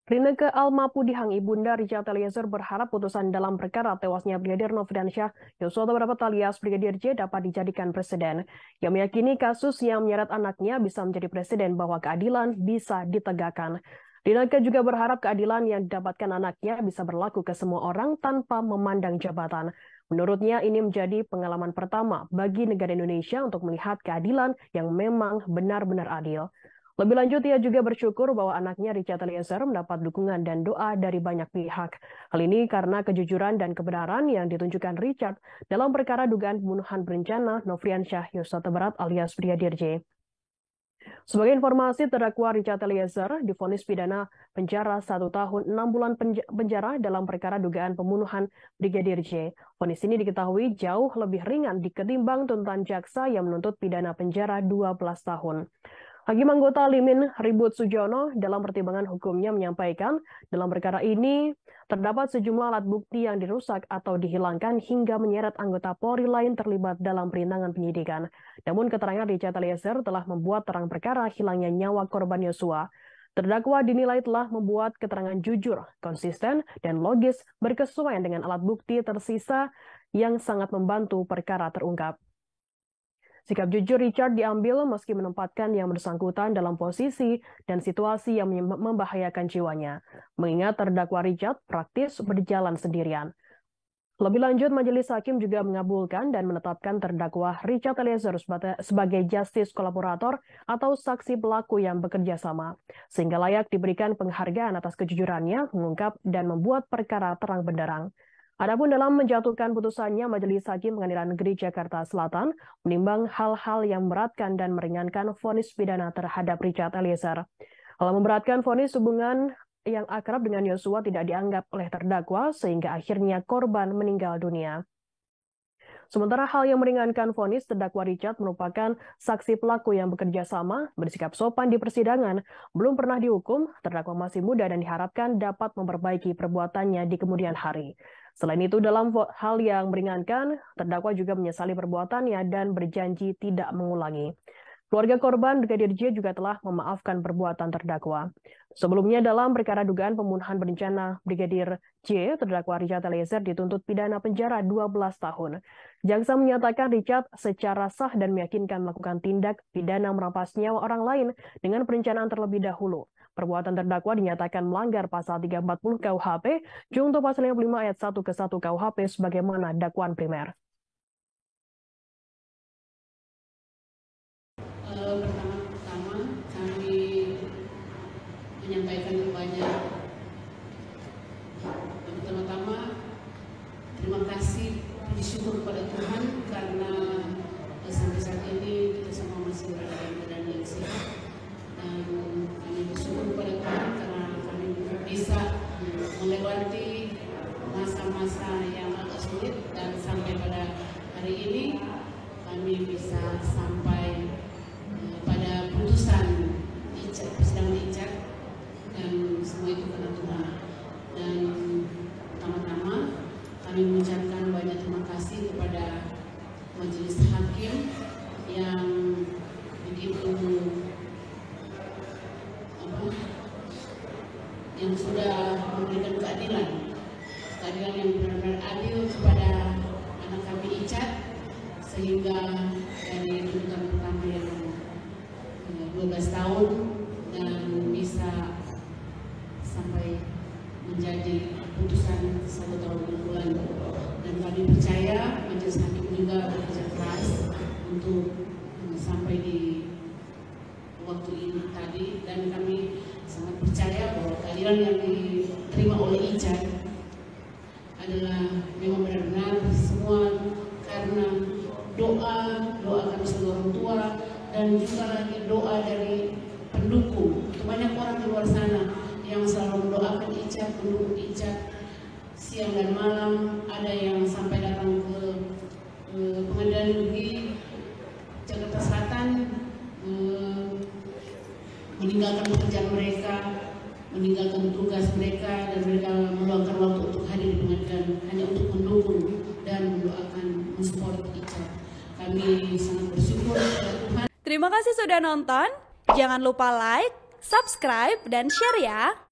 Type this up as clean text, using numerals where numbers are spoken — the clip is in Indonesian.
Rinneke Al-Mapudihang Ibunda Richard Eliezer berharap putusan dalam perkara tewasnya Brigadir Nofriansyah Yosua Tabarat alias Brigadir J dapat dijadikan presiden. Yang meyakini kasus yang menyeret anaknya bisa menjadi presiden bahwa keadilan bisa ditegakkan. Rinneke juga berharap keadilan yang didapatkan anaknya bisa berlaku ke semua orang tanpa memandang jabatan. Menurutnya ini menjadi pengalaman pertama bagi negara Indonesia untuk melihat keadilan yang memang benar-benar adil. Lebih lanjut, ia juga bersyukur bahwa anaknya Richard Eliezer mendapat dukungan dan doa dari banyak pihak. Hal ini karena kejujuran dan kebenaran yang ditunjukkan Richard dalam perkara dugaan pembunuhan berencana Nofriansyah Yosua Tabarat alias Brigadir J. Sebagai informasi, terdakwa Richard Eliezer divonis pidana penjara 1 tahun 6 bulan penjara dalam perkara dugaan pembunuhan Brigadir J. Vonis ini diketahui jauh lebih ringan ketimbang tuntutan jaksa yang menuntut pidana penjara 12 tahun. Hakim anggota Limin Ribut Sujono dalam pertimbangan hukumnya menyampaikan dalam perkara ini terdapat sejumlah alat bukti yang dirusak atau dihilangkan hingga menyeret anggota Polri lain terlibat dalam perintangan penyidikan. Namun keterangan Richard Eliezer telah membuat terang perkara hilangnya nyawa korban Yosua. Terdakwa dinilai telah membuat keterangan jujur, konsisten, dan logis berkesesuaian dengan alat bukti tersisa yang sangat membantu perkara terungkap. Sikap jujur Richard diambil meski menempatkan yang bersangkutan dalam posisi dan situasi yang membahayakan jiwanya, mengingat terdakwa Richard praktis berjalan sendirian. Lebih lanjut, majelis hakim juga mengabulkan dan menetapkan terdakwa Richard Eliezer sebagai justice kolaborator atau saksi pelaku yang bekerja sama, sehingga layak diberikan penghargaan atas kejujurannya mengungkap dan membuat perkara terang benderang. Adapun dalam menjatuhkan putusannya, Majelis Hakim Pengadilan Negeri Jakarta Selatan menimbang hal-hal yang memberatkan dan meringankan vonis pidana terhadap Richard Eliezer. Hal memberatkan vonis hubungan yang akrab dengan Yosua tidak dianggap oleh terdakwa sehingga akhirnya korban meninggal dunia. Sementara hal yang meringankan vonis, terdakwa Richard merupakan saksi pelaku yang bekerja sama, bersikap sopan di persidangan, belum pernah dihukum, terdakwa masih muda dan diharapkan dapat memperbaiki perbuatannya di kemudian hari. Selain itu, dalam hal yang meringankan, terdakwa juga menyesali perbuatannya dan berjanji tidak mengulangi. Keluarga korban Brigadir J juga telah memaafkan perbuatan terdakwa. Sebelumnya dalam perkara dugaan pembunuhan berencana Brigadir J, terdakwa Richard Eliezer dituntut pidana penjara 12 tahun. Jaksa menyatakan Richard secara sah dan meyakinkan melakukan tindak pidana merampas nyawa orang lain dengan perencanaan terlebih dahulu. Perbuatan terdakwa dinyatakan melanggar pasal 340 KUHP, junto pasal 55 ayat 1 ke 1 KUHP sebagaimana dakwaan primer. Pertama-tama kami menyampaikan kepada terima kasih, puji syukur kepada Tuhan karena sampai saat ini kita semua masih berada dalam keadaan yang sehat, dan kami bersyukur kepada Tuhan karena kami bisa melewati masa-masa yang agak sulit dan sampai pada hari ini kami bisa sampai pada putusan persidangan Richard, dan semua itu karena Tuhan. Dan pertama-tama kami mengucapkan banyak terima kasih kepada majelis hakim yang begitu yang sudah memberikan keadilan yang benar-benar adil kepada anak kami Richard, sehingga dari tuntutan pertama yang 12 tahun dan bisa sampai menjadi putusan 1 tahun 6 bulan. Dan kami percaya majelis hakim juga bekerja keras untuk sampai di waktu ini tadi, dan kami sangat percaya bahwa keadilan yang diterima oleh Richard adalah memang benar-benar semua karena doa kami sebagai orang tua dan juga lagi doa dari pendukung. Banyak orang di luar sana yang selalu mendoakan Richard, mendukung Richard siang dan malam. Ada yang sampai datang ke Pengadilan Negeri Jakarta Selatan, meninggalkan pekerjaan mereka, meninggalkan tugas mereka, dan mereka meluangkan waktu untuk hadir di pengadilan hanya untuk mendukung dan mendoakan, mensupport Richard. Kami sangat bersyukur kepada Tuhan. Terima kasih sudah nonton. Jangan lupa like, subscribe, dan share ya.